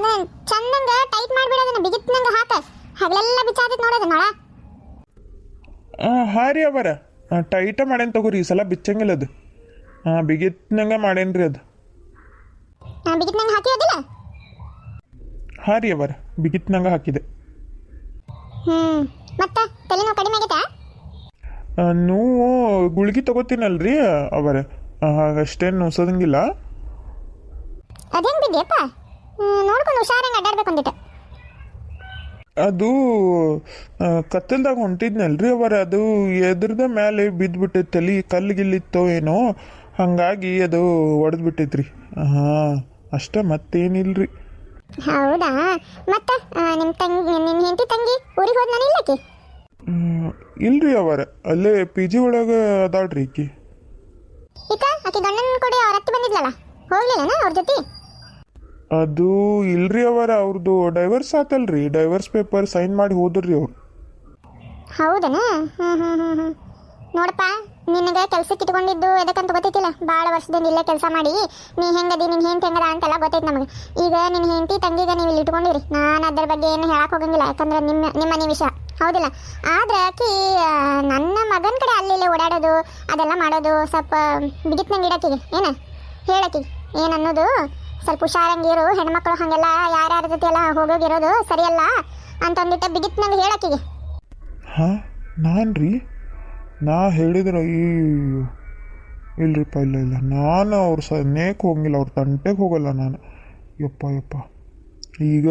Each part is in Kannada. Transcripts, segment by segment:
ಅದನ್ನ ಚಂದಂಗ ಟೈಟ್ ಮಾಡಿಬಿಡೋದನ್ನ ಬಿಗಿತ್ನಂಗ ಹಾಕ ಹಗಲೆಲ್ಲ ಬಿಚ್ಚಾದಿತ್ತು ನೋಡೋದು ನೋಡ. ಹಾಂ ರೀ ಅವರ ಟೈಟ ಮಾಡೇನು ತಗೋರಿ ಈ ಸಲ ಬಿಚ್ಚಂಗಿಲ್ಲ ಅದು. ಬಿಗಿತ್ನಂಗೆ ಮಾಡೇನ್ರಿ ಅದು. ಬಿಗಿತ್ನಂಗ ಹಾಕಿಯೋದಿಲ್ಲ. ಹಾಂ ರೀ ಅವರ ಬಿಗಿತ್ನಂಗೆ ಹಾಕಿದೆ. ಮತ್ತೆ ತಲೆನೋವು ಕಡಿಮೆ ಆಗೈತಾ? ನೋವು ಗುಳಿಗೆ ತಗೋತೀನಲ್ರಿ ಅವರ, ಅಷ್ಟೇನು ನೋಸೋದಂಗಿಲ್ಲ. ಅದೇನು ಬಿದ್ದಿಯಪ್ಪ, ನೋಡ್ಕೊಂಡು ಹುಷಾರಂಗೆ ಅಡ್ಡಾಡ್ಬೇಕು ಅಂದಿಟ್ಟ. ಅದು ಕತ್ತಲ್ದಾಗ ಹೊಂಟಿದ್ನಲ್ರಿ ಅವರ, ಅದು ಎದ್ರದ ಮೇಲೆ ಬಿದ್ದುಬಿಟ್ಟೈತೆ, ತಲೆ ಕಲ್ಲಿಗಿಲ್ಲಿತ್ತೋ ಏನೋ, ಹಾಗಾಗಿ ಅದು ಒಡೆದು ಬಿಟ್ಟೈತ್ರಿ. ಹಾಂ ಅಷ್ಟ ಮತ್ತೇನಿಲ್ರಿ. ಹೌದಾ? ಮತ್ತೆ ನಿಮ್ಮ ಹೆಂಡತಿ ತಂಗಿ ಊರಿಗೆ ಹೋದ್ನಾನ ಇಲ್ಲಕಿ? ಇಲ್ರಿ ಅವರ, ಅಲ್ಲೇ ಪಿ ಜಿ ಒಳಗೆ ಅದಾಳ್ರಿ ಈಕಿ. ಈಗ ಆಕಿ ಗಂಡನ ಕೂಡ ಅವ್ರ ಅತ್ತೆ ಬಂದಿದ್ಲಲ್ಲ, ಹೋಗ್ಲಿಲ್ಲನ ಅವ್ರ ಜೊತೆ? ಅದು ಇಲ್ರಿ ಅವರ, ಅವ್ರದ್ದು ಡೈವರ್ಸ್ ಆತಲ್ರಿ, ಡೈವರ್ಸ್ ಪೇಪರ್ ಸೈನ್ ಮಾಡಿ ಹೋದ್ರಿ ಅವ್ರು. ಹೌದನ? ನೋಡಪ್ಪ, ನಿನಗೆ ಕೆಲ್ಸಕ್ಕೆ ಇಟ್ಕೊಂಡಿದ್ದು ಎದಕ್ಕಂತ ಗೊತ್ತೈತಿಲ್ಲ. ಭಾಳ ವರ್ಷದಿಂದ ಇಲ್ಲೇ ಕೆಲಸ ಮಾಡಿ ನೀ ಹೆಂಗದಿ, ನಿನ್ನ ಹೆಂಡತಿ ಹೆಂಗದ ಅಂತೆಲ್ಲ ಗೊತ್ತೈತೆ ನಮಗೆ. ಈಗ ನಿನ್ನ ಹೆಂಡತಿ ತಂಗಿಗೆ ನೀವು ಇಲ್ಲಿ ಇಟ್ಕೊಂಡಿರಿ, ನಾನು ಅದ್ರ ಬಗ್ಗೆ ಏನು ಹೇಳಕ್ಕೆ ಹೋಗಂಗಿಲ್ಲ, ಯಾಕಂದ್ರೆ ನಿಮ್ಮ ಮನೆ ವಿಷಯ ಹೌದಿಲ್ಲ. ಆದ್ರೆ ಆಕಿ ನನ್ನ ಮಗನ ಕಡೆ ಅಲ್ಲಿ ಓಡಾಡೋದು ಅದೆಲ್ಲ ಮಾಡೋದು ಸ್ವಲ್ಪ ಬಿಗಿತ್ನಂಗೆ ಇಡಕ್ಕಿಗೆ ಏನು ಹೇಳಕ್ಕಿಗೆ ಏನು ಅನ್ನೋದು ಸ್ವಲ್ಪ ಹುಷಾರಂಗಿರು. ಹೆಣ್ಮಕ್ಳು ಹಾಗೆಲ್ಲ ಯಾರ್ಯಾರ ಜೊತೆ ಎಲ್ಲ ಹೋಗೋಗಿರೋದು ಸರಿಯಲ್ಲ ಅಂತಂದಿಟ್ಟ ಬಿಗಿತ್ನಂಗೆ ಹೇಳಕ್ಕಿಗೆ. ಹಾಂ ನಾನು ರೀ, ನಾ ಹೇಳಿದ್ರೆ ಇಲ್ರಿಪ್ಪ, ಇಲ್ಲ ನಾನು ಅವ್ರ ಸನ್ನೇಕ್ಕೆ ಹೋಗಿಲ್ಲ, ಅವ್ರ ತಂಟೆಗೆ ಹೋಗಲ್ಲ ನಾನು. ಯಪ್ಪ ಈಗ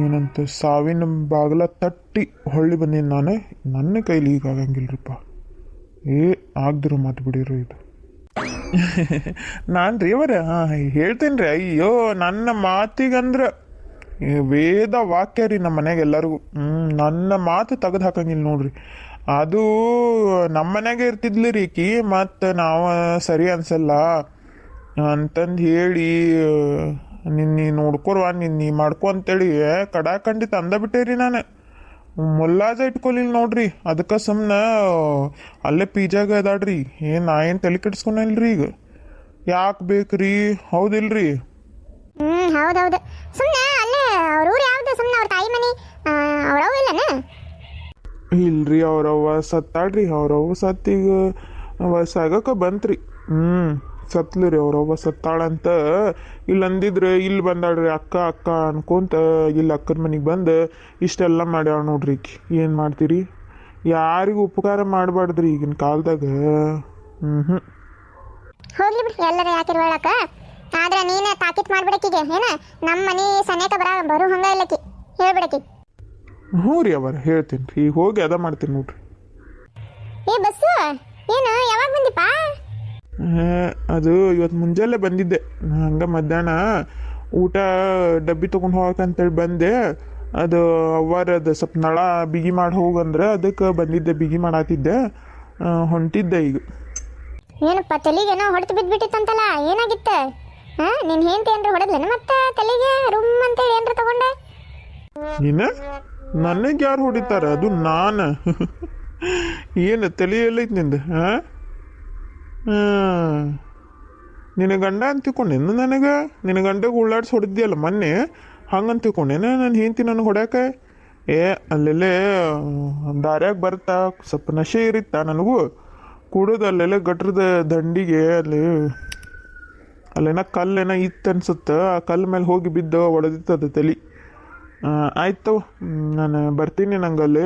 ಏನಂತ ಸಾವಿನ ಬಾಗಿಲ ತಟ್ಟಿ ಹೊಳ್ಳಿ ಬಂದೀನಿ ನಾನು. ನನ್ನ ಕೈಲಿ ಈಗ ಆಗಂಗಿಲ್ರಿಪ್ಪ. ಆಗ್ದಿರೋ ಮಾತು ಬಿಡಿರೋ ಇದು. ನಾನು ರೀ ಅವರ ಹೇಳ್ತೇನೆ ರೀ. ಅಯ್ಯೋ ನನ್ನ ಮಾತಿಗಂದ್ರೆ ವೇದ ವಾಕ್ಯ ರೀ ನಮ್ಮ ಮನೆಗೆ ಎಲ್ಲರಿಗೂ. ನನ್ನ ಮಾತು ತೆಗೆದು ಹಾಕಂಗಿಲ್ಲ ನೋಡ್ರಿ. ಅದು ನಮ್ಮ ಮನೆಗೆ ಇರ್ತಿದ್ಲಿ ರೀ ಈಕಿ, ಮತ್ತು ನಾವು ಸರಿ ಅನ್ಸಲ್ಲ ಅಂತಂದು ಹೇಳಿ ನಿನ್ನ ನೋಡ್ಕೊರ್ವಾ, ನಿನ್ನ ಮಾಡ್ಕೊ ಅಂತೇಳಿ ಕಡಾಕಂಡಿತ್ತು ಅಂದಬಿಟ್ಟೆ ರೀ. ನಾನು ಮುಲ್ಲಾಜ ಇಟ್ಕೊಲಿಲ್ಲ ನೋಡ್ರಿ, ಅದಕ್ಕೆ ಸುಮ್ಮನೆ ಅಲ್ಲೇ ಪಿಜಾಗ ಅದಾಡ್ರಿ. ನಾ ಏನು ತಲೆ ಕೆಡಿಸ್ಕೊನಿಲ್ರಿ ಈಗ. ಯಾಕೆ ಬೇಕ್ರಿ? ಹೌದಿಲ್ರಿ? ಹೌದೌದು. ಸುಮ್ಮನೆ ಅಲ್ಲೇ ಅವ್ರ ಊರು ಯಾವ್ದು? ಸುಮ್ಮನೆ ಅವ್ರ ತಾಯಿ ಮನೆ ಅವ್ರವ್ವ ಇಲ್ಲನ? ಇಲ್ರಿ, ಅವ್ರವ್ವ ಸತ್ತಾಡ್ರಿ. ಅವ್ರವ್ವ ಸತ್ತೀಗ ವಯಸ್ಸಾಗಕ್ಕೆ ಬಂತ್ರಿ. ಸತ್ಲು ರೀ, ಅವ್ರವ್ವ ಸತ್ತಾಳಂತ ಇಲ್ಲಿ ಅಂದಿದ್ರೆ ಇಲ್ಲಿ ಬಂದಾಳ್ರಿ ಅಕ್ಕ ಅನ್ಕೊಂತ ಇಲ್ಲಿ ಅಕ್ಕನ ಮನೆಗೆ ಬಂದು ಇಷ್ಟೆಲ್ಲ ಮಾಡ್ಯಾಳ ನೋಡ್ರಿ ಈಕಿ. ಏನು ಮಾಡ್ತೀರಿ? ಯಾರಿಗೂ ಉಪಕಾರ ಮಾಡಬಾರ್ದ್ರಿ ಈಗಿನ ಕಾಲದಾಗ. ಹೋಗ್ಲಿ ಬಿಡ್ರಿ, ಎಲ್ಲರ ಯಾಕಿರ್ ಹೇಳಕ. ಆದ್ರೆ ನೀನ ತಾಕೀತ್ ಮಾಡ್ಬಿಡಕೀಗ ಏನ ನಮ್ಮ ಮನೆ ಸನೇಕ ಬರೋ ಹಂಗ ಇಲ್ಲಕಿ, ಹೇಳ್ಬಿಡಕಿ. ಹ್ಞೂ ರೀ ಅವರ, ಹೇಳ್ತೀನಿ ರೀ. ಈಗ ಹೋಗಿ ಅದ ಮಾಡ್ತೀನಿ ನೋಡ್ರಿ. ಬಸ್ಸು ಏನು ಯಾವಾಗ ಬಂದಿಪ್ಪ? ಅದು ಇವತ್ತು ಮುಂಜಾನೆ ಬಂದಿದ್ದೆ. ಹಂಗೆ ಮಧ್ಯಾಹ್ನ ಊಟ ಡಬ್ಬಿ ತೊಗೊಂಡು ಹೋಗಕ್ಕಂತೇಳಿ ಬಂದೆ. ಅದು ಅವ್ವಾರದು ಸ್ವಲ್ಪ ನಳ ಬಿಗಿ ಮಾಡಿ ಹೋಗಂದ್ರೆ ಅದಕ್ಕೆ ಬಂದಿದ್ದೆ, ಬಿಗಿ ಮಾಡಾತಿದ್ದೆ, ಹೊಂಟಿದ್ದೆ ಈಗ. ಏನಪ್ಪ ತಲೆಗೇನೋ ಹೊಡೆದು ಬಿದ್ದುಬಿಟ್ಟಿತ್ತಂತಲ್ಲ, ಏನಾಗಿತ್ತು? ನಿನ್ನ ಹೆಂಡತಿ ಏನ್ರ ಹೊಡೆದ್ಲೇನ ಮತ್ತೆ ತಲೆಗೆ ರೂಮ್ ಅಂತೇಳಿ ಏನ್ರ ತಗೊಂಡೆ? ನೀನು ನನಗೆ ಯಾರು ಹೊಡಿತಾರ? ಅದು ನಾನು. ಏನು ತಲೆ ಎಲ್ಲೈತಿ ನಿಂದು? ನಿನ್ನ ಗಂಡ ಅಂತ ತಿಳ್ಕೊಂಡೇನು ನನಗೆ? ನಿನ್ನ ಗಂಡಗೆ ಉಳ್ಳಾಡ್ಸಿ ಹೊಡೆದಿಯಲ್ಲ ಮೊನ್ನೆ, ಹಂಗಂತ ತಿಳ್ಕೊಂಡೇನ ನನ್ನ ಹೆಂಡತಿ ನನಗೆ ಹೊಡ್ಯಾಕೆ? ಅಲ್ಲೆಲ್ಲೇ ದಾರ್ಯಾಗ ಬರ್ತಾ ಸ್ವಲ್ಪ ನಶೆ ಇರಿತ್ತ ನನಗೂ ಕುಡಿದು ಅಲ್ಲೆಲ್ಲ ಗಟ್ರದ ದಂಡಿಗೆ ಅಲ್ಲೇನ ಕಲ್ಲೇನ ಇತ್ತು ಅನ್ಸುತ್ತೆ, ಆ ಕಲ್ಲು ಮೇಲೆ ಹೋಗಿ ಬಿದ್ದು ಹೊಡೆದಿತ್ತದು ತಲೆ. ಆಯ್ತು, ನಾನು ಬರ್ತೀನಿ, ನಂಗೆ ಅಲ್ಲಿ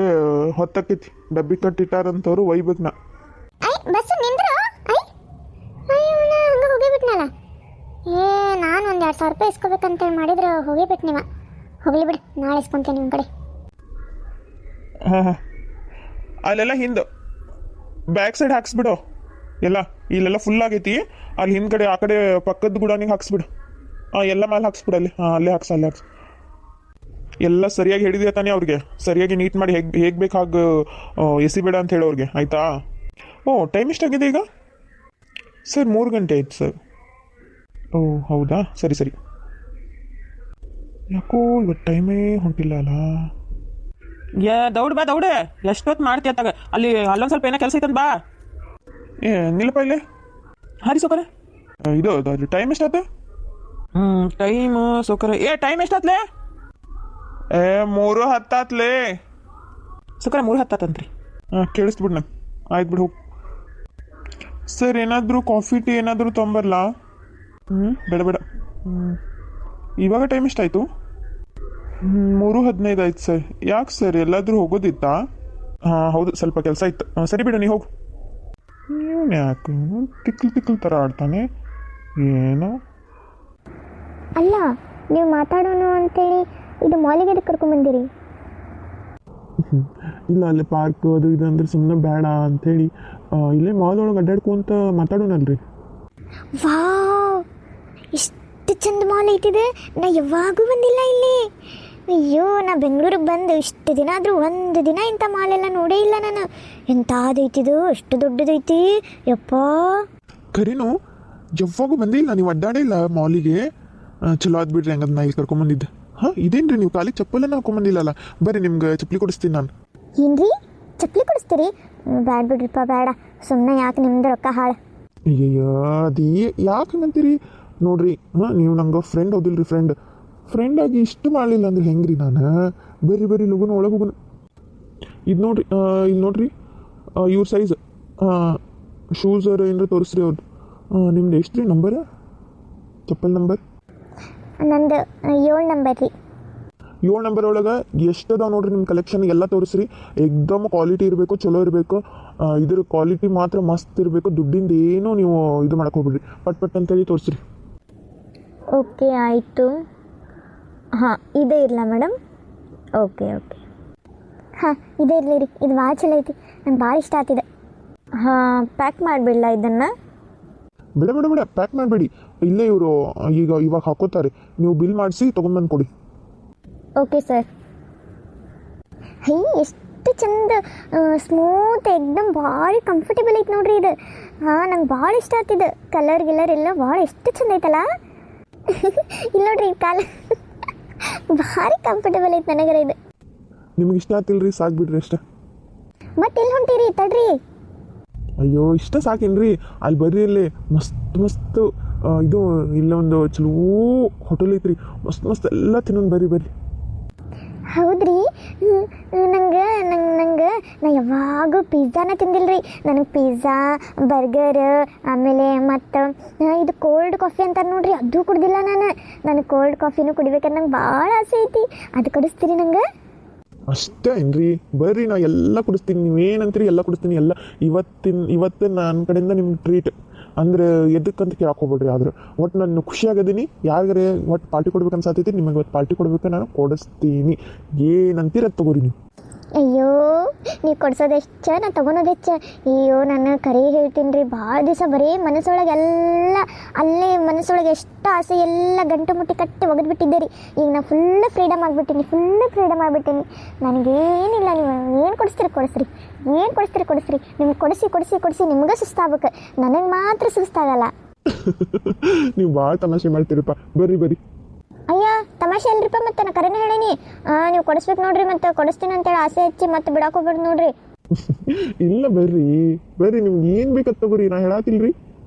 ಹೊತ್ತಕ್ಕೈತಿ, ಡಬ್ಬಿ ಕಟ್ಟಿಟ್ಟಾರಂತವ್ರು ಒಯ್ಬೇಕು ನಾ. ನಾನು ಒಂದು 2,000 ರೂಪಾಯಿ ಇಸ್ಕೋಬೇಕಂತೇಳಿ ಮಾಡಿದ್ರೆ ಹೋಗಿಬಿಟ್ಟು ನೀವ. ಹೋಗ್ಲಿ ಬಿಡು, ನಾಳೆ ಇಸ್ಕೊಂತೇನೆ ನಿಮ್ಮ ಕಡೆ. ಹಾಂ ಅಲ್ಲೆಲ್ಲ ಹಿಂದೆ ಬ್ಯಾಕ್ ಸೈಡ್ ಹಾಕ್ಸ್ಬಿಡು ಎಲ್ಲ. ಇಲ್ಲೆಲ್ಲ ಫುಲ್ ಆಗೈತಿ, ಅಲ್ಲಿ ಹಿಂದ್ಗಡೆ ಆ ಕಡೆ ಪಕ್ಕದ ಗುಡಾನಿಗೆ ಹಾಕ್ಸ್ಬಿಡು. ಎಲ್ಲ ಮೇಲೆ ಹಾಕ್ಸ್ಬಿಡು ಅಲ್ಲಿ. ಅಲ್ಲೇ ಅಲ್ಲೇ ಎಲ್ಲ ಸರಿಯಾಗಿ ಹೇಳಿದ್ರೆ ತಾನೇ ಅವ್ರಿಗೆ, ಸರಿಯಾಗಿ ನೀಟ್ ಮಾಡಿ ಹೇಗೆ ಬೇಕು ಹಾಗೆ ಎಸಿಬೇಡ ಅಂತ ಹೇಳಿ ಅವ್ರಿಗೆ, ಆಯಿತಾ? ಟೈಮ್ ಎಷ್ಟಾಗಿದೆ ಈಗ? ಸರ್ 3 ಗಂಟೆ ಆಯ್ತು ಸರ್. ಹೌದಾ, ಸರಿ. ಯಾಕೋ ಇವತ್ತು ಟೈಮೇ ಹೊಂಟಿಲ್ಲ ಅಲ್ಲ. ದೌಡ್ ಬಾ ದೌಡೆ, ಎಷ್ಟೊತ್ತು ಮಾಡ್ತೀಯ ತಗ. ಅಲ್ಲಿ ಅಲ್ಲೊಂದು ಸ್ವಲ್ಪ ಏನೋ ಕೆಲಸ ಐತಂತ ಬಾ. ನಿಲ್ಲಪ್ಪ ಇಲ್ಲೇ. ಹಾರಿ ಸೋಕರೆ. ಇದು ಟೈಮ್ ಎಷ್ಟಾಯ್ತು? Time ಸೌಕರ time ಎಷ್ಟಾತ್ಲೆ? 3:10 ಸೌಕರ 3:10 ಕೇಳಿಸ್ಬಿಡ್ ನಂಗೆ. ಆಯ್ತು ಬಿಡು ಹೋಗಿ. ಸರ್ ಏನಾದರೂ ಕಾಫಿ ಟೀ ಏನಾದರೂ ತೊಂಬರಲ್ಲ? ಬೇಡ ಬೇಡ. ಇವಾಗ ಟೈಮ್ ಎಷ್ಟಾಯಿತು? 3:15 ಆಯ್ತು ಸರ್. ಯಾಕೆ ಸರ್ ಎಲ್ಲಾದರೂ ಹೋಗೋದಿತ್ತಾ? ಹಾಂ ಹೌದು, ಸ್ವಲ್ಪ ಕೆಲಸ ಇತ್ತು. ಸರಿ ಬಿಡು, ನೀ ಹೋಗು. ಇವನು ಯಾಕೆ ತಿಕ್ಕಲ್ ಥರ ಆಡ್ತಾನೆ ಏನೋ. ಅಲ್ಲ, ನೀವು ಮಾತಾಡೋಣ ಅಂತೇಳಿ ಇದು ಮಾಲಿಗೆ ಎದಕ್ಕೆ ಕರ್ಕೊಂಬಂದಿರಿ? ಇಲ್ಲ, ಅಲ್ಲಿ ಪಾರ್ಕ್ ಅದು ಇದು ಅಂದ್ರೆ ಸುಮ್ಮನೆ ಬೇಡ ಅಂಥೇಳಿ ಇಲ್ಲೇ ಮಾಲ್ ಒಳಗೆ ಅಡ್ಡಾಡ್ಕೊಂತ ಮಾತಾಡೋಣಲ್ರಿ. ವಾವ್, ಇಷ್ಟು ಚಂದ ಮಾಲ್ ಐತಿದೆ. ನಾ ಯಾವಾಗೂ ಬಂದಿಲ್ಲ ಇಲ್ಲಿ. ಅಯ್ಯೋ, ನಾ ಬೆಂಗಳೂರಿಗೆ ಬಂದು ಇಷ್ಟು ದಿನ ಆದರೂ ಒಂದು ದಿನ ಇಂಥ ಮಾಲೆಲ್ಲ ನೋಡೇ ಇಲ್ಲ ನಾನು. ಎಂಥದೈತಿದು, ಎಷ್ಟು ದೊಡ್ಡದೈತಿ ಯಪ್ಪ. ಖರೀನು ಯಾವಾಗೂ ಬಂದೇ ಇಲ್ಲ, ನೀವು ಅಡ್ಡಾಡೇ ಇಲ್ಲ ಮಾಲಿಗೆ. ಚಲೋ ಆದ್ ಬಿಡ್ರಿ, ಹಂಗದ್ ನಾ ಇಲ್ಲಿ ಕರ್ಕೊಂಬಂದಿದ್ದೆ. ಹಾಂ ಇದೇನ್ರಿ ನೀವು ಕಾಲಿಗೆ ಚಪ್ಪಲನ್ನ ಹಾಕೊಂಬಂದಿಲ್ಲಲ್ಲ? ಬರ್ರಿ ನಿಮ್ಗೆ ಚಪ್ಪಲಿ ಕೊಡಿಸ್ತೀನಿ ನಾನು. ಏನ್ರಿ ಚಪ್ಪಲಿ ಕೊಡಿಸ್ತೀರಿ? ಬ್ಯಾಡ ಬಿಡ್ರಿಪ್ಪ, ಬೇಡ. ಸುಮ್ಮನೆ ಯಾಕೆ ನಿಮ್ದು ರೊಕ್ಕ ಹಾಳು. ಅಯ್ಯಯ್ಯೋ, ಅದು ಯಾಕೆ ಹಂಗಂತೀರಿ? ನೋಡ್ರಿ, ನೀವು ನಂಗೆ ಫ್ರೆಂಡ್ ಹೌದಿಲ್ರಿ, ಫ್ರೆಂಡ್ ಆಗಿ ಇಷ್ಟು ಮಾಡಲಿಲ್ಲ ಅಂದ್ರೆ ಹೆಂಗ್ರಿ ನಾನು? ಬರ್ರಿ ಲಗುನ ಒಳಗೆ ಹೋಗುನ. ಇದು ನೋಡ್ರಿ, ಇಲ್ಲಿ ನೋಡ್ರಿ, ಇವ್ರ ಸೈಜ್ ಶೂಸ್ ಏನಾರ ತೋರಿಸ್ರಿ ಅವ್ರದ್ದು. ನಿಮ್ದು ಎಷ್ಟು ರೀ ನಂಬರ್, ಚಪ್ಪಲ್ ನಂಬರ್? ನಂದು 7 ನಂಬರ್ ರೀ. 7 ನಂಬರ್ ಒಳಗೆ ಎಷ್ಟದಾವ ನೋಡ್ರಿ ನಿಮ್ಮ ಕಲೆಕ್ಷನ್ ಎಲ್ಲ ತೋರಿಸ್ರಿ. ಎಕ್ದಮ್ ಕ್ವಾಲಿಟಿ ಇರಬೇಕು, ಚಲೋ ಇರಬೇಕು. ಇದ್ರ ಕ್ವಾಲಿಟಿ ಮಾತ್ರ ಮಸ್ತ್ ಇರಬೇಕು. ದುಡ್ಡಿಂದ ಏನೂ ನೀವು ಇದು ಮಾಡಕ್ಕೆ ಹೋಗ್ಬಿಡ್ರಿ. ಪಟ್ ಅಂತೇಳಿ ತೋರಿಸ್ರಿ. ಓಕೆ ಆಯಿತು. ಹಾಂ, ಇದೇ ಇರಲ್ಲ ಮೇಡಮ್? ಓಕೆ ಹಾಂ, ಇದೇ ಇರಲಿ ರೀ. ಇದು ಭಾಳ ಚಲೋ ಐತಿ, ನಂಗೆ ಭಾಳ ಇಷ್ಟ ಆಗ್ತಿದೆ. ಹಾಂ, ಪ್ಯಾಕ್ ಮಾಡಿಬಿಡಲ್ಲ ಇದನ್ನು? ಬೇಡ, ಪ್ಯಾಕ್ ಮಾಡಬೇಡಿ. ಇಲ್ಲೇ ಇವರು ಇವಾಗ ಹಾಕೋತಾರೆ. ನೀವು ಬಿಲ್ ಮಾಡಿಸಿ ತೊಗೊಂಡ್ಬಂದು ಕೊಡಿ. Okay sir. ಎಷ್ಟು ಚಂದ, ಸ್ಮೂತ್, ಎಕ್ದಮ್ ಭಾಳ ಕಂಫರ್ಟೇಬಲ್ ಐತೆ ನೋಡ್ರಿ ಇದು. ಹಾಂ, ನಂಗೆ ಭಾಳ ಇಷ್ಟ ಆಗ್ತಿದೆ. ಕಲರ್ ಎಲ್ಲ ಭಾಳ ಎಷ್ಟು ಚಂದ ಐತಲ್ಲ. ಇಲ್ಲ ನೋಡ್ರಿ, ಕಾಲ ಭಾರಿ ಕಂಫರ್ಟೇಬಲ್ ಐತೆ ನನಗರ ಇದು. ನಿಮ್ಗೆ ಇಷ್ಟ ಆಗ್ತಿಲ್ರಿ? ಸಾಕು ಬಿಡ್ರಿ ಅಷ್ಟೇ. ಮತ್ತೆ ಎಲ್ಲಿ ಹೊಂಟೀರಿ? ತಡ್ರಿ. ಅಯ್ಯೋ, ಇಷ್ಟ ಸಾಕೇನ್ರಿ? ಅಲ್ಲಿ ಬರ್ರಿ, ಇಲ್ಲಿ ಮಸ್ತ್ ಇದು ಇಲ್ಲೊಂದು ಚಲೋ ಹೋಟೆಲ್ ಐತ್ರಿ. ಮಸ್ತ್ ಎಲ್ಲ ತಿನ್ನೋದು. ಬರ್ರಿ. ಹೌದ್ರಿ? ನಂಗೆ ನಾ ಯಾವಾಗೂ ಪಿಜ್ಜಾನ ತಿಂದಿಲ್ರಿ. ನನಗೆ ಪಿಜ್ಜಾ, ಬರ್ಗರ್, ಆಮೇಲೆ ಮತ್ತು ಇದು ಕೋಲ್ಡ್ ಕಾಫಿ ಅಂತಾರೆ ನೋಡ್ರಿ, ಅದು ಕುಡ್ದಿಲ್ಲ ನಾನು. ನನಗೆ ಕೋಲ್ಡ್ ಕಾಫಿನೂ ಕುಡಿಬೇಕಂತ ನಂಗೆ ಭಾಳ ಆಸೆ ಐತಿ. ಅದು ಕೊಡಿಸ್ತೀರಿ ನಂಗೆ? ಅಷ್ಟೇ ಏನ್ರಿ? ಬರ್ರಿ, ನಾ ಎಲ್ಲ ಕೊಡಿಸ್ತೀನಿ. ನೀವೇನಂತೀರಿ ಎಲ್ಲ ಕೊಡಿಸ್ತೀನಿ. ಎಲ್ಲ ಇವತ್ತು ನನ್ನ ಕಡೆಯಿಂದ ನಿಮ್ಗೆ ಟ್ರೀಟ್. ಅಂದ್ರೆ ಎದಕ್ಕಂತ ಕೇಳಕ್ಕೆ ಹೋಗ್ಬೇಡ್ರಿ. ಆದ್ರೆ ಒಟ್ಟು ನಾನು ಖುಷಿಯಾಗಿದ್ದೀನಿ. ಯಾರಿಗಾರೆ ಒಟ್ಟು ಪಾರ್ಟಿ ಕೊಡ್ಬೇಕು ಅನ್ಸತ್ತೈತಿ, ನಿಮಗೆ ಇವತ್ತು ಪಾರ್ಟಿ ಕೊಡ್ಬೇಕು, ನಾನು ಕೊಡಿಸ್ತೀನಿ. ಏನಂತೀರ ತಗೋರಿ ನೀವು. ಅಯ್ಯೋ, ನೀವು ಕೊಡ್ಸೋದು ಹೆಚ್ಚ, ನಾ ತೊಗೊಳೋದು ಹೆಚ್ಚ. ಅಯ್ಯೋ, ನಾನು ಕರೆ ಹೇಳ್ತೀನಿ ರೀ. ಭಾಳ ದಿವಸ ಬರೀ ಮನಸ್ಸೊಳಗೆಲ್ಲ ಅಲ್ಲೇ ಮನಸ್ಸೊಳಗೆ ಎಷ್ಟು ಆಸೆ ಎಲ್ಲ ಗಂಟು ಮುಟ್ಟಿ ಕಟ್ಟಿ ಒಗೆದ್ಬಿಟ್ಟಿದ್ದೆ ರೀ. ಈಗ ನಾ ಫುಲ್ ಫ್ರೀಡಮ್ ಆಗಿಬಿಟ್ಟಿನಿ. ನನಗೇನಿಲ್ಲ. ನೀವು ಏನು ಕೊಡಿಸ್ತೀರಿ? ನಿಮ್ಗೆ ಕೊಡಿಸಿ ನಿಮ್ಗೆ ಸುಸ್ತಾಗ್ಬೇಕು. ನನಗೆ ಮಾತ್ರ ಸುಸ್ತಾಗಲ್ಲ. ನೀವು ಭಾಳ ತಮಾಷೆ ಮಾಡ್ತೀರಪ್ಪ. ಬರ್ರಿ. ಅಯ್ಯ, ತಮಾಷೆ ಅಲ್ರಿಪ್ಪ, ಮತ್ತೆ ನಾ ಕರೆನೇ ಹೇಳೀನಿ. ನೀವು ಕೊಡಿಸ್ಬೇಕು ನೋಡ್ರಿ, ಮತ್ತೆ ಕೊಡಿಸ್ತೀನಿ ಅಂತೇಳಿ ಆಸೆ ಹಚ್ಚಿ ಮತ್ತೆ ಬಿಡಕ್ಕೆ ಹೋಗ್ಬೇಡ್ರಿ ನೋಡ್ರಿ. ಇಲ್ಲ, ಬರ್ರಿ ನಿಮ್ಗೆ ಏನು ಬೇಕಂತ ತಗೋರಿ, ನಾ ಹೇಳಾತಿಲ್ರಿ.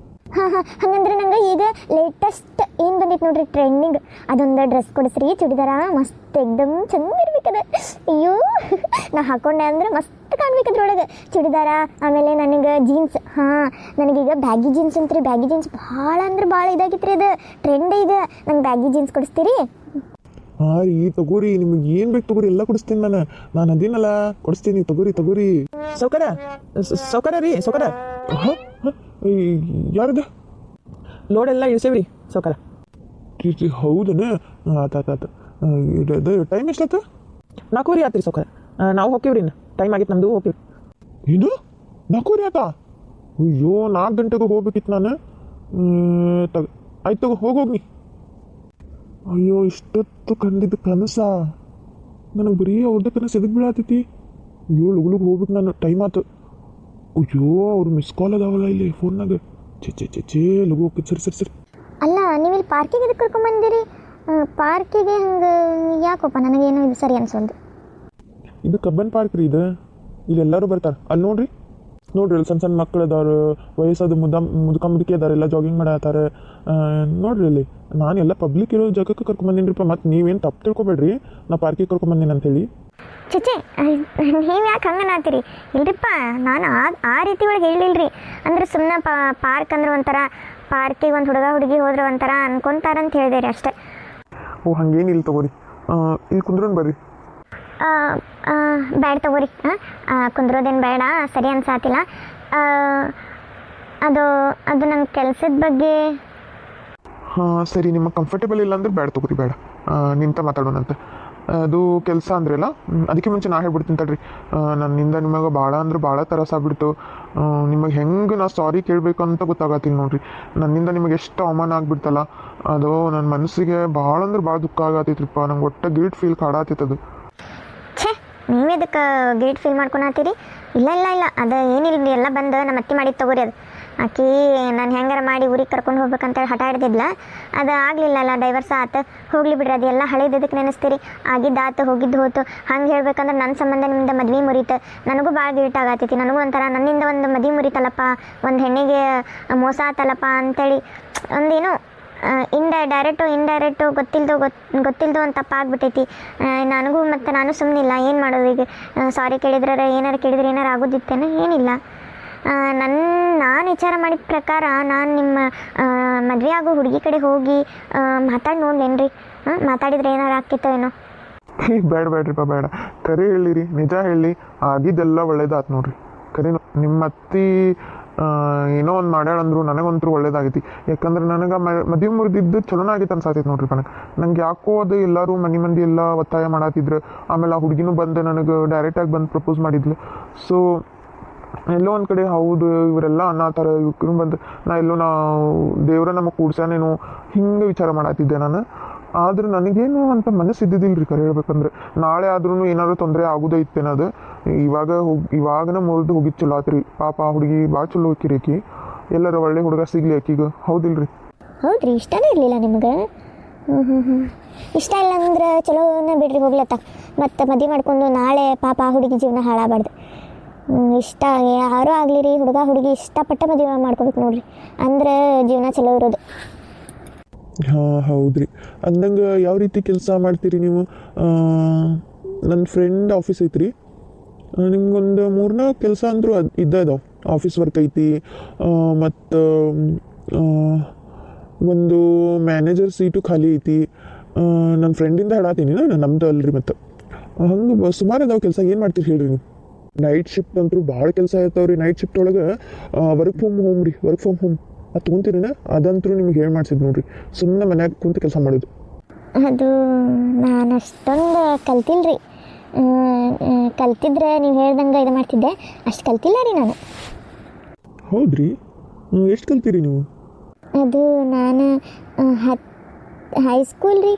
ಹಾಂ ಹಂಗಂದ್ರೆ ನಂಗೆ ಈಗ ಲೇಟೆಸ್ಟ್ ಏನು ಬಂದಿತ್ತು ನೋಡ್ರಿ, ಟ್ರೆಂಡಿಂಗ್, ಅದೊಂದು ಡ್ರೆಸ್ ಕೊಡಿಸ್ರಿ. ಚೂಡಿದಾರ ಮಸ್ತ್ ಎಕ್ದಮ್ ಚಂದ ಇರ್ಬೇಕದ. ಅಯ್ಯೋ, ನಾ ಹಾಕೊಂಡೆ ಅಂದ್ರೆ ಮಸ್ತ್ ಕಾಣ್ಬೇಕದ್ರೊಳಗೆ ಚೂಡಿದಾರ. ಆಮೇಲೆ ನನಗೆ ಜೀನ್ಸ್. ಹಾಂ, ನನಗೀಗ ಬ್ಯಾಗಿ ಜೀನ್ಸ್ ಅಂತ್ರಿ. ಬ್ಯಾಗಿ ಜೀನ್ಸ್ ಭಾಳ ಅಂದ್ರೆ ಭಾಳ ಇದಾಗಿತ್ರಿ. ಅದು ಟ್ರೆಂಡ್ ಇದೆ. ನಂಗೆ ಬ್ಯಾಗಿ ಜೀನ್ಸ್ ಕೊಡಿಸ್ತೀರಿ? ಹಾಂ ರೀ, ತಗೋರಿ. ನಿಮಗೆ ಏನು ಬೇಕು ತಗೋರಿ, ಎಲ್ಲ ಕೊಡಿಸ್ತೀನಿ. ನಾನು ಅದೇನಲ್ಲ, ಕೊಡಿಸ್ತೀನಿ. ತಗೋರಿ. ಸೌಕರ್ಯ ರೀ, ಸೌಕರ್ಯ. ಹಾಂ ಯಾರದ ಲೋಡೆಲ್ಲ ಇಳಿಸೇವ್ರಿ ಸೌಕರ್ಯ. ಹೌದನ? ಆತ ಟೈಮ್ ಎಷ್ಟಾಯ್ತು? 4:00 ಆತ್ರಿ ಸೌಕರ್ಯ. ನಾವು ಹೋಗ್ತೀವ್ರಿ. ಟೈಮ್ ಆಗಿತ್ತು ನಮ್ಮದು, ಹೋಗ್ತೀವಿ. ಏನು 4:00 ಆಯ್ತಾ? ಅಯ್ಯೋ, 4 ಗಂಟೆಗೆ ಹೋಗ್ಬೇಕಿತ್ತು ನಾನು. ಆಯ್ತು, ಹೋಗಿ. ಅಯ್ಯೋ, ಇಷ್ಟೊತ್ತು ಕಂಡಿದ್ದು ಕನಸ. ನನಗೆ ಬರೀ ಅವ್ರದ್ದು ಕನಸು ಎದಕ್ಕೆ ಬೀಳಾತೈತಿ. ಅಯ್ಯೋ, ಲುಗುಲುಗ್ ಹೋಗ್ಬೇಕು ನಾನು. ಟೈಮ್ ಆಯ್ತು. ಅಯ್ಯೋ, ಅವ್ರು ಮಿಸ್ ಕಾಲ್ ಅದಾವಲ್ಲ ಇಲ್ಲಿ ಫೋನ್ನಾಗ. ಚೇ ಲಗು ಹೋಗ್ತೈತಿ. ಸರಿ. ಅಲ್ಲ, ನೀವು ಇಲ್ಲಿ ಪಾರ್ಕಿಗೆ ಎದಕ್ಕೆ ಕರ್ಕೊಂಬಂದಿರಿ? ಪಾರ್ಕಿಗೆ ಹಂಗೆ ಯಾಕಪ್ಪ? ನನಗೇನು ಇದು ಸರಿ ಅನ್ಸೋದು. ಇದು ಕಬ್ಬನ್ ಪಾರ್ಕ್ ರೀ. ಇಲ್ಲಿ ಎಲ್ಲರೂ ಬರ್ತಾರೆ. ಅಲ್ಲಿ ನೋಡ್ರಿ ಅಲ್ಲಿ ಸಣ್ಣ ಮಕ್ಕಳು ಅದಾರು, ವಯಸ್ಸಾದ ಮುದುಕ ಮುದುಕಿ ಅದಾರೆ, ಎಲ್ಲ ಜಾಗಿಂಗ್ ಮಾಡತ್ತಾರೆ. ನೋಡ್ರಿ ಅಲ್ಲಿ ನಾನು ಎಲ್ಲ ಪಬ್ಲಿಕ್ ಇರೋ ಜಾಗಕ್ಕೆ ಕರ್ಕೊಂಬಂದಿನ್ರಿಪ್ಪ. ಮತ್ತು ನೀವೇನು ತಪ್ಪು ತಿಳ್ಕೊಬೇಡ್ರಿ, ನಾ ಪಾರ್ಕಿಗೆ ಕರ್ಕೊಂಬಂದಿನಿ ಅಂತೇಳಿ. ಚಿಚೆ ನೀವು ಯಾಕೆ ಹಂಗೆ ನಾತೀರಿ? ಇಲ್ರಿಪ್ಪ, ನಾನು ಆ ರೀತಿ ಒಳಗೆ ಹೇಳಿಲ್ರಿ. ಅಂದ್ರೆ ಸುಮ್ಮನೆ ಪಾರ್ಕ್ ಅಂದ್ರೆ ಒಂಥರ ಪಾರ್ಕಿಗೆ ಒಂದು ಹುಡುಗಿ ಹೋದ್ರೆ ಒಂಥರ ಅನ್ಕೊಂತಾರಂತ ಹೇಳಿದೆ ರೀ ಅಷ್ಟೇ. ಓ ಹಂಗೇನಿಲ್ಲ ತಗೋರಿ, ಇಲ್ಲಿ ಕುಂದ್ರೋನ್ ಬರ್ರಿ. ಬೇಡ ತಗೋರಿ, ಕುಂದ್ರೋದೇನು ಬೇಡ, ಸರಿ ಅನ್ಸಾತಿಲ್ಲ. ಅದು ನನ್ನ ಕೆಲಸದ ಬಗ್ಗೆ. ಹಾಂ ಸರಿ, ನಿಮಗೆ ಕಂಫರ್ಟೇಬಲ್ ಇಲ್ಲ ಅಂದ್ರೆ ಬೇಡ ತಗೋರಿ, ಬೇಡ, ನಿಂತ ಮಾತಾಡೋಣಂತೆ. ಅದು ಕೆಲಸ ಅಂದ್ರಲ್ಲ, ಅದಕ್ಕೆ ಮುಂಚೆ ನಾ ಹೇಳ್ಬಿಡ್ತೀನಿ ತಡ್ರಿ. ನನ್ನಿಂದ ನಿಮಗೆ ಭಾಳ ಅಂದ್ರೆ ಭಾಳ ತ್ರಾಸ ಆಗ್ಬಿಡ್ತು. ನಿಮಗೆ ಹೆಂಗೆ ನಾ ಸಾರಿ ಕೇಳಬೇಕು ಅಂತ ಗೊತ್ತಾಗತ್ತಿಲ್ಲ ನೋಡ್ರಿ. ನನ್ನಿಂದ ನಿಮಗೆ ಎಷ್ಟು ಅವಮಾನ ಆಗ್ಬಿಡ್ತಲ್ಲ, ಅದು ನನ್ನ ಮನಸ್ಸಿಗೆ ಭಾಳ ಅಂದ್ರೆ ಭಾಳ ದುಃಖ ಆಗತ್ತೈತ್ರಿಪ್ಪ. ನಂಗೆ ಒಟ್ಟು ಗಿಲ್ಟ್ ಫೀಲ್ ಕಾಡಾತೈತದು. ಛೇ, ನೀವು ಅದಕ್ಕೆ ಗಿಲ್ಟ್ ಫೀಲ್ ಮಾಡ್ಕೊಳತ್ತೀರಿ? ಇಲ್ಲ ಅದು ಏನಿಲ್ಲ ರೀ, ಎಲ್ಲ ಬಂದು ನಮ್ಮ ಅತ್ತೆ ಮಾಡಿದ್ದು ತಗೋರಿ. ಅದು ಆಕಿ ನಾನು ಹೆಂಗಾರ ಮಾಡಿ ಊರಿಗೆ ಕರ್ಕೊಂಡು ಹೋಗ್ಬೇಕಂತೇಳಿ ಹಠ ಹಿಡ್ದಿದ್ಲ. ಅದು ಆಗಲಿಲ್ಲಲ್ಲ, ಡೈವರ್ಸ್ ಆತು, ಹೋಗ್ಲಿ ಬಿಡ್ರಿ. ಅದೆಲ್ಲ ಹಳೇದಕ್ಕೆ ನೆನೆಸ್ತೀರಿ, ಆಗಿದ್ದಾತು ಹೋಗಿದ್ದು ಹೋತು. ಹಂಗೆ ಹೇಳ್ಬೇಕಂದ್ರೆ ನನ್ನ ಸಂಬಂಧ ನಿಮ್ದು ಮದ್ವೆ ಮುರಿತು. ನನಗೂ ಭಾಳ ಗಿಲ್ಟ್ ಆಗತ್ತೈತಿ. ನನಗೂ ಒಂಥರ ನನ್ನಿಂದ ಒಂದು ಮದ್ವೆ ಮುರಿತಲ್ಲಪ್ಪ, ಒಂದು ಹೆಣ್ಣಿಗೆ ಮೋಸ ಆತಲ್ಲಪ್ಪ ಅಂತೇಳಿ ಒಂದೇನು ಇಂಡೈರೆಕ್ಟು ಗೊತ್ತಿಲ್ದೋ ಒಂದು ತಪ್ಪಾಗ್ಬಿಟ್ಟೈತಿ ನನಗೂ. ಮತ್ತು ನಾನು ಸುಮ್ಮನಿಲ್ಲ, ಏನು ಮಾಡೋದು ಈಗ? ಸಾರಿ ಕೇಳಿದ್ರೆ ಏನಾರು ಕೇಳಿದ್ರೆ ಏನಾರು ಆಗೋದಿತ್ತೇನೋ? ಏನಿಲ್ಲ. ನಾನು ವಿಚಾರ ಮಾಡಿದ ಪ್ರಕಾರ ನಾನು ನಿಮ್ಮ ಮದುವೆ ಆಗೋ ಹುಡುಗಿ ಕಡೆ ಹೋಗಿ ಮಾತಾಡಿ ನೋಡ್ಲೇನ್ರಿ. ಮಾತಾಡಿದ್ರೆ ಏನಾರು ಆಗ್ತಿತ್ತೋ ಏನೋ. ಬೇಡ್ರಿಪ್ಪ, ಬೇಡ. ಕರೆ ಹೇಳಿರಿ, ನಿಜ ಹೇಳಿ, ಆಗಿದ್ದೆಲ್ಲ ಒಳ್ಳೇದಾಯ್ತು ನೋಡ್ರಿ. ಕರೆ ನಿಮ್ಮ ಅತ್ತಿ ಏನೋ ಒಂದು ಮಾಡ್ಯಾಳಂದ್ರು ನನಗಂತೂ ಒಳ್ಳೇದಾಗೈತಿ. ಯಾಕಂದ್ರೆ ನನಗೆ ಮದುವೆ ಮುರಿದಿದ್ದು ಚಲೋನ ಆಗೈತೆ ಅನ್ಸಾತೈತೆ ನೋಡ್ರಿ. ನಂಗೆ ಯಾಕೋ ಅದು ಎಲ್ಲರೂ ಮಂದಿ ಎಲ್ಲ ಒತ್ತಾಯ ಮಾಡತ್ತಿದ್ರು. ಆಮೇಲೆ ಆ ಹುಡುಗಿನೂ ಬಂದು ನನಗೆ ಡೈರೆಕ್ಟಾಗಿ ಬಂದು ಪ್ರಪೋಸ್ ಮಾಡಿದ್ಲು. ಸೊ ಎಲ್ಲೋ ಒಂದು ಕಡೆ ಹೌದು, ಇವರೆಲ್ಲ ಅನ್ನತ್ತಾರ, ಇವ್ರು ಬಂದು ದೇವ್ರ ನಮಗೆ ಕೂಡ್ಸಾನೇನು ಹಿಂಗೆ ವಿಚಾರ ಮಾಡತ್ತಿದ್ದೆ ನಾನು. ಆದ್ರೆ ನನಗೇನು ಅಂತ ಮನಸ್ಸು ಇದ್ದಿದ್ದಿಲ್ಲ ರೀ ಕರೆ ಹೇಳ್ಬೇಕಂದ್ರೆ. ನಾಳೆ ಆದ್ರೂ ಏನಾದ್ರು ತೊಂದರೆ ಆಗೋದೈತೇನದು. ಇವಾಗನ ಮುರಿದು ಹೋಗಿದ್ದು ಚಲೋ ಆತ್ರಿ. ಪಾಪ ಆ ಹುಡುಗಿ ಭಾಳ ಚಲೋ ಆಕಿ ಎಲ್ಲರ ಒಳ್ಳೆ ಹುಡುಗ ಸಿಗ್ಲಿ ಆಕಿಗೆ, ಹೌದಿಲ್ರಿ? ಹೌದ್ರಿ, ಇಷ್ಟನೇ ಇರಲಿಲ್ಲ ನಿಮ್ಗೆ? ಇಷ್ಟ ಇಲ್ಲ ಅಂದ್ರೆ ಚಲೋನ ಬಿಡ್ರಿ, ಹೋಗ್ಲತ್ತ. ಮತ್ತು ಮದುವೆ ಮಾಡ್ಕೊಂಡು ನಾಳೆ ಪಾಪ ಆ ಹುಡುಗಿ ಜೀವನ ಹಾಳಾಗಬಾರ್ದು. ಇಷ್ಟ ಯಾರೂ ಆಗಲಿ ರೀ, ಹುಡುಗಿ ಇಷ್ಟಪಟ್ಟ ಮದುವೆ ಮಾಡ್ಕೊಬೇಕು ನೋಡ್ರಿ, ಅಂದ್ರೆ ಜೀವನ ಚಲೋ ಇರೋದು. ಹಾಂ ಹೌದ್ರಿ. ಅಂದಂಗೆ ಯಾವ ರೀತಿ ಕೆಲಸ ಮಾಡ್ತೀರಿ ನೀವು? ನನ್ನ ಫ್ರೆಂಡ್ ಆಫೀಸ್ ಐತ್ರಿ, ನಿಮ್ಗೊಂದು 3-4 ಕೆಲಸ ಅಂದರೂ ಇದ್ದಾವೆ. ಆಫೀಸ್ ವರ್ಕ್ ಐತಿ, ಮತ್ತು ಒಂದು ಮ್ಯಾನೇಜರ್ ಸೀಟು ಖಾಲಿ ಐತಿ. ನನ್ನ ಫ್ರೆಂಡಿಂದ ಹೇಳತ್ತೀನಿ, ನಮ್ದು ಅಲ್ರಿ. ಮತ್ತು ಹಂಗೆ ಸುಮಾರು ಅದಾವೆ ಕೆಲಸ. ಏನು ಮಾಡ್ತೀರಿ ಹೇಳ್ರಿ ನೀವು? ನೈಟ್ ಶಿಫ್ಟ್ ಅಂತೂ ಭಾಳ ಕೆಲಸ ಇರ್ತಾವ್ರಿ. ನೈಟ್ ಶಿಫ್ಟ್ ಒಳಗೆ ವರ್ಕ್ ಫ್ರಮ್ ಹೋಮ್ ಅದು ತೊಗೊಂತೀರಿನ? ಅದಂತೂ ನಿಮ್ಗೆ ಹೇಳಿ ಮಾಡ್ಸಿದ್ದು ನೋಡ್ರಿ. ಸುಮ್ಮನೆ ಮನ್ಯಾಗ ಕುಂತು ಕೆಲಸ ಮಾಡೋದು. ಅದು ನಾನು ಅಷ್ಟೊಂದು ಕಲ್ತಿಲ್ರಿ. ಕಲ್ತಿದ್ರೆ ನೀವು ಹೇಳ್ದಂಗೆ ಇದು ಮಾಡ್ತಿದ್ದೆ, ಅಷ್ಟು ಕಲ್ತಿಲ್ಲ ರೀ ನಾನು. ಹೌದ್ರಿ? ಎಷ್ಟು ಕಲ್ತೀರಿ ನೀವು? ಅದು ನಾನು ಹೈಸ್ಕೂಲ್ ರೀ,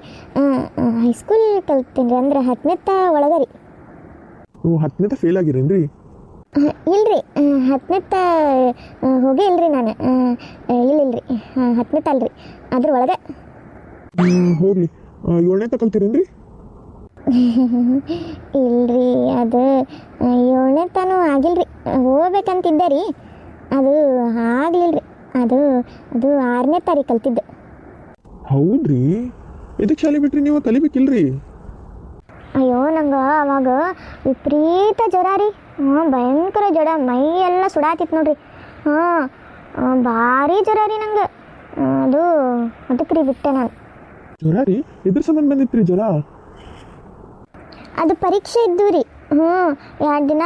ಹೈಸ್ಕೂಲ್ ಕಲ್ತೀನಿ ರೀ. ಅಂದ್ರೆ 10ನೇ ಒಳಗೆ ರೀ. ನೀವು 10ನೇ ಫೇಲ್ ಆಗಿರೇನ್ರಿ? ಇಲ್ರಿ, 10ನೇ ಹೋಗೇ ಇಲ್ರಿ ನಾನು. ಇಲ್ಲರಿ, 10ನೇ ಅಲ್ರಿ, ಅದ್ರ ಒಳಗೆ. ಹೋಗ್ಲಿ, 7ನೇ ಕಲ್ತೀರೇನ್ರಿ? ಇಲ್ರಿ, ಅದು 7ನೇ ತನೂ ಆಗಿಲ್ರಿ. ಹೋಗ್ಬೇಕಂತಿದ್ದೆ ರೀ, ಅದು ಆಗ್ಲಿಲ್ರಿ. ಅದು 6ನೇ ತಾರೀಕು ಕಲ್ತಿದ್ದೆ. ಹೌದ್ರಿ? ಇದಕ್ಕೆ ಶಾಲೆ ಬಿಟ್ರಿ ನೀವು? ಕಲಿಬೇಕಿಲ್ರಿ? ಅಯ್ಯೋ, ನಂಗೆ ಅವಾಗ ವಿಪರೀತ ಜ್ವರ ರೀ. ಭಯಂಕರ ಜ್ವರ, ಮೈ ಎಲ್ಲ ಸುಡಾತಿತ್ತು ನೋಡ್ರಿ. ಭಾರಿ ಜ್ವರ ರೀ ನಂಗೆ. ಅದಕ್ಕೆ ರೀ ಬಿಟ್ಟೆ ನಾನು. ಜ್ವರ ರೀ? ಇದ್ರ ಸಂಬಂಧ ಬಂದಿತ್ರಿ ಜ್ವರ? ಅದು ಪರೀಕ್ಷೆ ಇದ್ದು ರೀ. 2 ದಿನ,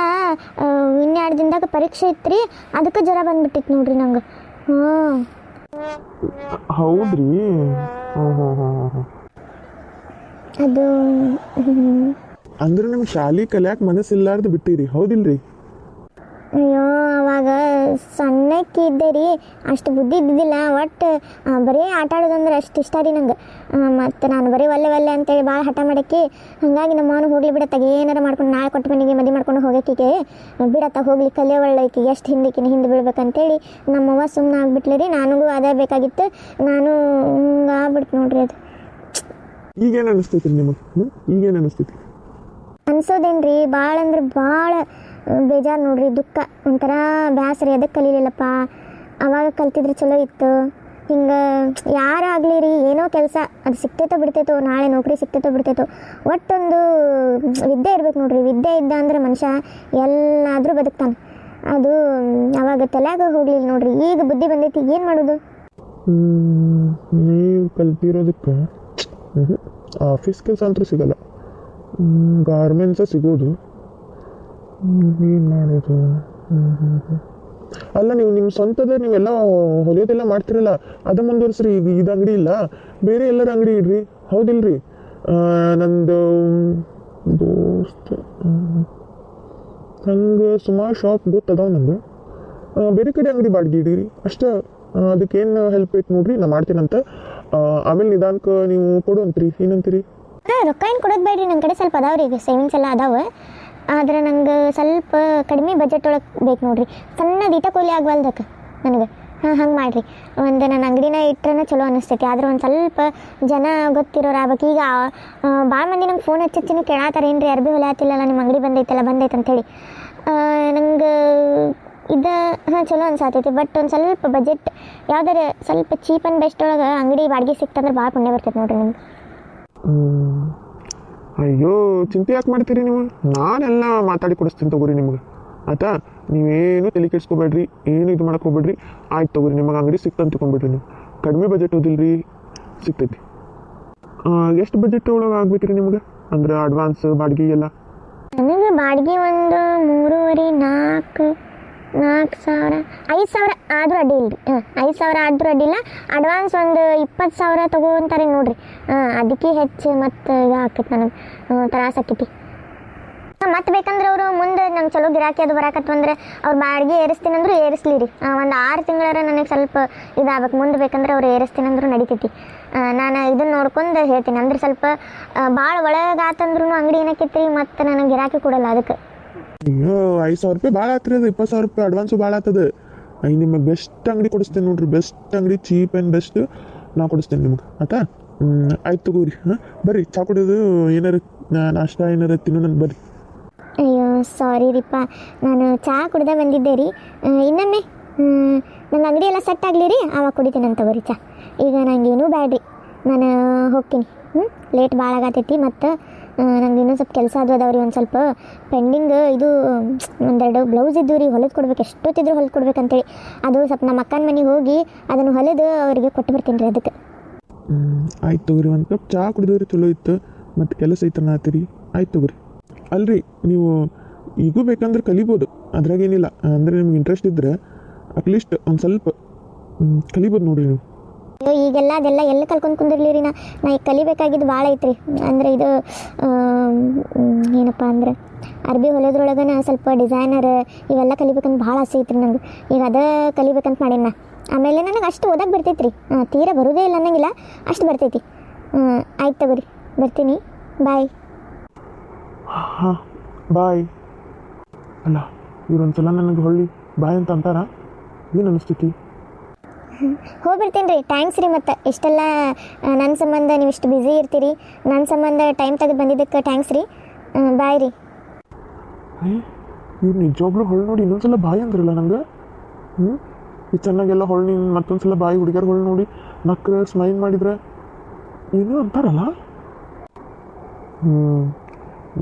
ಇನ್ನು 2 ದಿನದಾಗ ಪರೀಕ್ಷೆ ಇತ್ತು ರೀ. ಅದಕ್ಕೆ ಜ್ವರ ಬಂದ್ಬಿಟ್ಟಿತ್ತು ನೋಡ್ರಿ ನಂಗೆ. ಹೌದ್ರಿ? ಅದು ಅಂದ್ರೆ ನಿಮ್ಗೆ ಶಾಲೆ ಕಲಿಯಾಕ ಮನಸ್ಸಿಲ್ಲಾರ್ದು ಬಿಟ್ಟಿರಿ, ಹೌದಿಲ್ರಿ? ಅಯ್ಯೋ, ಅವಾಗ ಸಣ್ಣಕ್ಕಿದ್ದೆ ರೀ, ಅಷ್ಟು ಬುದ್ಧಿ ಇದ್ದಿದ್ದಿಲ್ಲ. ಒಟ್ಟು ಬರೀ ಆಟ ಆಡೋದಂದ್ರೆ ಅಷ್ಟು ಇಷ್ಟ ರೀ ನಂಗೆ. ಮತ್ತು ನಾನು ಬರೀ ಒಲ್ಲೆ ಅಂತೇಳಿ ಭಾಳ ಹಠ ಮಾಡಕ್ಕೆ, ಹಾಗಾಗಿ ನಮ್ಮ ಅವನು ಹೋಗ್ಲಿ ಬಿಡತ್ತಾಗ, ಏನಾರು ಮಾಡ್ಕೊಂಡು ನಾಳೆ ಕೊಟ್ಟು ಮನೆಗೆ ಮದುವೆ ಮಾಡ್ಕೊಂಡು ಹೋಗೋಕ್ಕಿಗೆ ಬಿಡತ್ತ, ಹೋಗ್ಲಿ ಕಲಿಯೋ ಒಳ್ಳೆಕಿ, ಎಷ್ಟು ಹಿಂದೆ ಬೀಳ್ಬೇಕಂತೇಳಿ ನಮ್ಮವ್ವ ಸುಮ್ಮನೆ ಆಗ್ಬಿಟ್ಲಿ ರೀ. ನನಗೂ ಅದೇ ಬೇಕಾಗಿತ್ತು. ನಾನು ಹಿಂಗೆ ಆಗ್ಬಿಡ್ತು ನೋಡ್ರಿ. ಅದು ಈಗೇನು ಅನಿಸ್ತೈತಿ ನಿಮಗೆ? ಈಗೇನು ಅನಿಸ್ತೈತಿ? ಅನ್ಸೋದೇನ್ರಿ, ಭಾಳ ಅಂದ್ರೆ ಭಾಳ ಬೇಜಾರು ನೋಡ್ರಿ, ದುಃಖ, ಒಂಥರ ಬೇಸರ. ಎದಕ್ಕೆ ಕಲೀಲಿಲ್ಲಪ್ಪ, ಅವಾಗ ಕಲ್ತಿದ್ರೆ ಚಲೋ ಇತ್ತು. ಹಿಂಗೆ ಯಾರಾಗಲಿ ರೀ ಏನೋ ಕೆಲಸ ಅದು ಸಿಕ್ತೈತೋ ಬಿಡ್ತೈತೋ, ನಾಳೆ ನೌಕರಿ ಸಿಕ್ತೈತೋ ಬಿಡ್ತೈತೋ, ಒಟ್ಟೊಂದು ವಿದ್ಯೆ ಇರ್ಬೇಕು ನೋಡ್ರಿ. ವಿದ್ಯೆ ಇದ್ದ ಅಂದ್ರೆ ಮನುಷ್ಯ ಎಲ್ಲಾದರೂ ಬದುಕ್ತಾನೆ. ಅದು ಅವಾಗ ತಲೆಯಾಗ ಹೋಗ್ಲಿಲ್ಲ ನೋಡ್ರಿ. ಈಗ ಬುದ್ಧಿ ಬಂದೈತಿ, ಏನು ಮಾಡೋದು? ನೀವು ಕಲ್ತಿರೋದಕ್ಕೆ ಆಫೀಸ್ ಕೆಲಸ ಅಂತೂ ಸಿಗಲ್ಲ, ಗಾರ್ಮೆಂಟ್ಸ ಸಿಗೋದು. ಏನು ಮಾಡೋದು? ಅಲ್ಲ, ನೀವು ನಿಮ್ಮ ಸ್ವಂತದ ನೀವೆಲ್ಲ ಹೊಲಿಯೋದೆಲ್ಲ ಮಾಡ್ತಿರಲ್ಲ, ಅದು ಮುಂದುವರಿಸ್ರಿ. ಈಗ ಇದು ಅಂಗಡಿ ಇಲ್ಲ, ಬೇರೆ ಎಲ್ಲರ ಅಂಗಡಿ ಇಡ್ರಿ, ಹೌದಿಲ್ರಿ? ನಂದು ದೋಸ್ತ ಹಂಗೆ ಸುಮಾರು ಶಾಪ್ ಗೊತ್ತದಾವ ನಂಗೆ. ಬೇರೆ ಕಡೆ ಅಂಗಡಿ ಬಾಡಿಗೆ ಇಡೀರಿ ಅಷ್ಟೇ. ಅದಕ್ಕೇನು ಹೆಲ್ಪ್ ಬೇಕು ನೋಡ್ರಿ, ನಾ ಮಾಡ್ತೀನಂತ. ಆಮೇಲೆ ನಿಧಾನಕ್ಕೆ ನೀವು ಕೊಡು ಅಂತೀರಿ, ಏನಂತೀರಿ? ರೊಕ್ಕ ಏನು ಕೊಡೋದು ಬೇಡ್ರಿ, ನನ್ನ ಕಡೆ ಸ್ವಲ್ಪ ಅದಾವ್ರಿ, ಈಗ ಸೇವಿಂಗ್ಸ್ ಎಲ್ಲ ಅದಾವೆ. ಆದ್ರೆ ನಂಗೆ ಸ್ವಲ್ಪ ಕಡಿಮೆ ಬಜೆಟ್ ಒಳಗೆ ಬೇಕು ನೋಡ್ರಿ. ಸಣ್ಣದು ಈಟ ಕೊಯ್ಲಿ ಆಗವಲ್ದಕ್ಕೆ ನನಗೆ. ಹಂಗೆ ಮಾಡಿರಿ. ಒಂದು ನನ್ನ ಅಂಗಡಿನ ಇಟ್ರೆ ಚಲೋ ಅನ್ನಿಸ್ತೈತಿ. ಆದ್ರೆ ಒಂದು ಸ್ವಲ್ಪ ಜನ ಗೊತ್ತಿರೋರು ಆಗ್ಬೇಕು. ಈಗ ಭಾಳ ಮಂದಿ ನಂಗೆ ಫೋನ್ ಹಚ್ಚಿನ ಕೇಳಾತಾರೆ, ಏನು ರೀ ಅರ್ಬಿ ಹೊಲಿಯತ್ತಿಲ್ಲಲ್ಲ, ನಿಮ್ಮ ಅಂಗಡಿ ಬಂದೈತೆ ಅಂಥೇಳಿ. ನಂಗೆ ಇದು ಚಲೋ ಅನ್ಸಾತೈತಿ. ಬಟ್ ಒಂದು ಸ್ವಲ್ಪ ಬಜೆಟ್ ಯಾವ್ದಾರ ಸ್ವಲ್ಪ ಚೀಪ್ ಆ್ಯಂಡ್ ಬೆಸ್ಟ್ ಒಳಗೆ ಅಂಗಡಿ ಬಾಡಿಗೆ ಸಿಕ್ತಂದ್ರೆ ಭಾಳ ಪುಣ್ಯ ಬರ್ತೈತೆ ನೋಡ್ರಿ ನಿಮ್ಗೆ. ಅಯ್ಯೋ, ಚಿಂತೆ ಯಾಕೆ ಮಾಡ್ತೀರಿ ನೀವು? ನಾನೆಲ್ಲ ಮಾತಾಡಿ ಕೊಡಿಸ್ತೀನಿ ತಗೋರಿ ನಿಮ್ಗೆ, ಆಯ್ತಾ? ನೀವೇನು ತಲೆ ಕೆಡ್ಸ್ಕೊಬೇಡ್ರಿ, ಏನು ಇದು ಮಾಡಕ್ಕೆ ಹೋಗ್ಬೇಡ್ರಿ. ಆಯ್ತು ತಗೋರಿ, ನಿಮಗೆ ಅಂಗಡಿ ಸಿಕ್ತಂತ ತೊಗೊಂಡ್ಬಿಡ್ರಿ. ನೀವು ಕಡಿಮೆ ಬಜೆಟ್ ಓದಿಲ್ರಿ, ಸಿಗ್ತೈತಿ. ಎಷ್ಟು ಬಜೆಟ್ ಒಳಗೆ ಆಗ್ಬೇಕ್ರಿ ನಿಮ್ಗೆ? ಅಂದ್ರೆ ಅಡ್ವಾನ್ಸ್ ಬಾಡಿಗೆ ಎಲ್ಲ? ನನಗೆ ಬಾಡಿಗೆ ಒಂದು 3.5 4,000 5,000 ಆದರೂ ಅಡ್ಡಿ ಇಲ್ರಿ. 5,000 ಆದರೂ ಅಡ್ಡಿಲ್ಲ. ಅಡ್ವಾನ್ಸ್ ಒಂದು 20,000 ತೊಗೊಂತಾರೆ ನೋಡ್ರಿ. ಅದಕ್ಕೆ ಹೆಚ್ಚು ಮತ್ತು ಇದು ಆಕೈತಿ, ನನಗೆ ತ್ರಾಸ ಆಕೈತಿ. ಮತ್ತೆ ಬೇಕಂದ್ರೆ ಅವರು ಮುಂದೆ ನಂಗೆ ಚಲೋ ಗಿರಾಕಿ ಅದು ಬರಾಕತ್ವಂದ್ರೆ ಅವ್ರು ಬಾಡಿಗೆ ಏರಿಸ್ತೀನಂದ್ರು ಏರಿಸ್ಲಿ ರೀ. ಒಂದು 6 ತಿಂಗಳಾರ ನನಗೆ ಸ್ವಲ್ಪ ಇದಾಗಬೇಕು. ಮುಂದೆ ಬೇಕಂದ್ರೆ ಅವ್ರು ಏರಿಸ್ತೀನಂದ್ರು ನಡಿತೈತಿ. ನಾನು ಇದನ್ನು ನೋಡ್ಕೊಂಡು ಹೇಳ್ತೀನಿ. ಅಂದ್ರೆ ಸ್ವಲ್ಪ ಭಾಳ ಒಳಗಾತಂದ್ರೂ ಅಂಗಡಿ ಏನಕ್ಕೈತಿ ರೀ, ಮತ್ತು ನನಗೆ ಗಿರಾಕಿ ಕೊಡಲ್ಲ ಅದಕ್ಕೆ. ಅಯ್ಯೋ, 5,000 ರೂಪಾಯಿ ಭಾಳ ಆಗ್ತದೆ. ಅದು 20,000 ರೂಪಾಯಿ ಅಡ್ವಾನ್ಸು ಭಾಳ ಆಗ್ತದೆ. ನಿಮಗೆ ಬೆಸ್ಟ್ ಅಂಗಡಿ ಕೊಡಿಸ್ತೇನೆ ನೋಡ್ರಿ, ಬೆಸ್ಟ್ ಅಂಗಡಿ, ಚೀಪ್ ಆ್ಯಂಡ್ ಬೆಸ್ಟ್ ನಾ ಕೊಡಿಸ್ತೇನೆ ನಿಮ್ಗೆ, ಆಯ್ತಾ? ಆಯ್ತು ತಗೋರಿ. ಬರ್ರಿ, ಚಾ ಕುಡಿಯೋದು ಏನಾರು ನಾಷ್ಟ ಏನಾರು ತಿನ್ನೋಣ, ಬರ್ರಿ. ಅಯ್ಯೋ ಸಾರಿ ರೀಪ್ಪ, ನಾನು ಚಹಾ ಕುಡ್ದೆ ಬಂದಿದ್ದೆ ರೀ. ಇನ್ನೊಮ್ಮೆ ನಂಗೆ ಅಂಗಡಿ ಎಲ್ಲ ಸೆಟ್ ಆಗಲಿ ರೀ, ಆವಾಗ ಕುಡಿತೀನಿ ಅಂತ ತಗೋರಿ ಚಹಾ. ಈಗ ನಂಗೇನೂ ಬ್ಯಾಡ್ರಿ, ನಾನು ಹೋಗ್ತೀನಿ. ಲೇಟ್ ಭಾಳ ಆಗತೈತಿ. ಮತ್ತು ನಂಗೆ ಇನ್ನೂ ಸ್ವಲ್ಪ ಕೆಲಸ ಅದಾವ್ರಿ. ಒಂದು ಸ್ವಲ್ಪ ಪೆಂಡಿಂಗ್ ಇದು 1-2 ಬ್ಲೌಸ್ ಇದ್ದು ರೀ, ಹೊಲಿದು ಕೊಡ್ಬೇಕು. ಎಷ್ಟೊತ್ತಿದ್ರು ಹೊಲಿದು ಕೊಡ್ಬೇಕಂತೇಳಿ. ಅದು ಸ್ವಲ್ಪ ನಮ್ಮ ಅಕ್ಕನ ಮನೆಗೆ ಹೋಗಿ ಅದನ್ನು ಹೊಲಿದು ಅವರಿಗೆ ಕೊಟ್ಟು ಬರ್ತೀನಿ ರೀ. ಅದಕ್ಕೆ ಆಯ್ತು ತಗೋರಿ, ಒಂದು ಕಪ್ ಚಹಾ ಕುಡಿದವ್ರಿ ಚಲೋ ಇತ್ತು. ಮತ್ತು ಕೆಲಸ ಐತನ ಆತೀರಿ, ಆಯ್ತು ತಗೋರಿ. ಅಲ್ರಿ, ನೀವು ಈಗೂ ಬೇಕಂದ್ರೆ ಕಲಿಬೋದು, ಅದ್ರಾಗೇನಿಲ್ಲ. ಅಂದರೆ ನಿಮ್ಗೆ ಇಂಟ್ರೆಸ್ಟ್ ಇದ್ದರೆ ಅಟ್ಲೀಸ್ಟ್ ಒಂದು ಸ್ವಲ್ಪ ಕಲಿಬೋದು ನೋಡ್ರಿ ನೀವು. ಅಯ್ಯೋ, ಈಗೆಲ್ಲ ಅದೆಲ್ಲ ಎಲ್ಲ ಕಲ್ಕೊಂಡು ಕುಂದಿರ್ಲಿ ರೀ. ನಾ ಈಗ ಕಲಿಬೇಕಾಗಿದ್ದು ಭಾಳ ಐತ್ರಿ. ಅಂದರೆ ಇದು ಏನಪ್ಪ ಅಂದ್ರೆ ಅರ್ಬಿ ಹೊಲಿಯೋದ್ರೊಳಗನ ಸ್ವಲ್ಪ ಡಿಸೈನರ್ ಇವೆಲ್ಲ ಕಲಿಬೇಕಂತ ಭಾಳ ಆಸೆ ಐತ್ರಿ ನಂಗೆ. ಈಗ ಅದೇ ಕಲಿಬೇಕಂತ ಮಾಡೀನಿ ನಾ. ಆಮೇಲೆ ನನಗೆ ಅಷ್ಟು ಓದಕ್ಕೆ ಬರ್ತೈತಿ ರೀ, ತೀರಾ ಬರೋದೇ ಇಲ್ಲ ಅನ್ನಂಗಿಲ್ಲ, ಅಷ್ಟು ಬರ್ತೈತಿ. ಆಯ್ತು ತಗೋರಿ, ಬರ್ತೀನಿ, ಬಾಯ್. ಹಾಂ, ಬಾಯ್. ಅಲ್ಲ, ಇವ್ರೊಂದ್ಸಲ ನನಗೆ ಹೊಳ್ಳಿ ಬಾಯ್ ಅಂತ ಅಂತಾರ, ಏನು ಅನಿಸ್ತೈತಿ? ಹೋಗ್ಬಿಡ್ತೀನಿ ರೀ. ಥ್ಯಾಂಕ್ಸ್ ರೀ. ಮತ್ತು ಇಷ್ಟೆಲ್ಲ ನನ್ನ ಸಂಬಂಧ ನೀವು ಇಷ್ಟು ಬ್ಯುಸಿ ಇರ್ತೀರಿ, ನನ್ನ ಸಂಬಂಧ ಟೈಮ್ ತೆಗೆದು ಬಂದಿದ್ದಕ್ಕೆ ಥ್ಯಾಂಕ್ಸ್ ರೀ. ಬಾಯ್ ರೀ. ಇವ್ರು ನಿಜವಾಗ್ಲೂ ಹೊಳ್ಳಿ ನೋಡಿ ಇನ್ನೊಂದ್ಸಲ ಬಾಯ್ ಅಂದ್ರಲ್ಲ ನಂಗೆ. ಇದು ಚೆನ್ನಾಗೆಲ್ಲ ಹೊಳ್ಳಿ ಮತ್ತೊಂದು ಸಲ ಬಾಯಿ ಹುಡುಗಿಯರು ಹೊಳ್ಳಿ ನೋಡಿ ನಕ್ರೆ ಸ್ಮೈಲ್ ಮಾಡಿದ್ರೆ ಏನೋ ಅಂತಾರಲ್ಲ.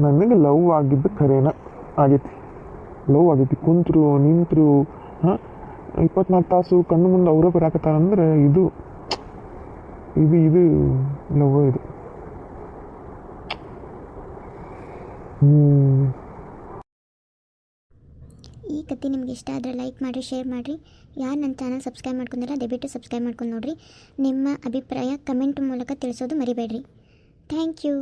ನನಗೆ ಲವ್ ಆಗಿದ್ದು ಖರೇನ ಆಗೈತಿ. ಲವ್ ಆಗೈತಿ, ಕುಂತರು ನಿಂತರು 24 ತಾಸು ಕಣ್ಣು ಮುಂದೆ ಅವರೇ ಬರಾಕತ್ತಾರಂದ್ರೆ ಇದು ಇದು ಇದು ಲವ್ ಇದು. ಈ ಕತೆ ನಿಮ್ಗೆ ಇಷ್ಟ ಆದರೆ ಲೈಕ್ ಮಾಡಿರಿ, ಶೇರ್ ಮಾಡಿರಿ. ಯಾರು ನನ್ನ ಚಾನಲ್ ಸಬ್ಸ್ಕ್ರೈಬ್ ಮಾಡ್ಕೊಂಡಿಲ್ಲ ದಯವಿಟ್ಟು ಸಬ್ಸ್ಕ್ರೈಬ್ ಮಾಡ್ಕೊಂಡು ನೋಡಿರಿ. ನಿಮ್ಮ ಅಭಿಪ್ರಾಯ ಕಮೆಂಟ್ ಮೂಲಕ ತಿಳಿಸೋದು ಮರಿಬೇಡ್ರಿ. Thank you.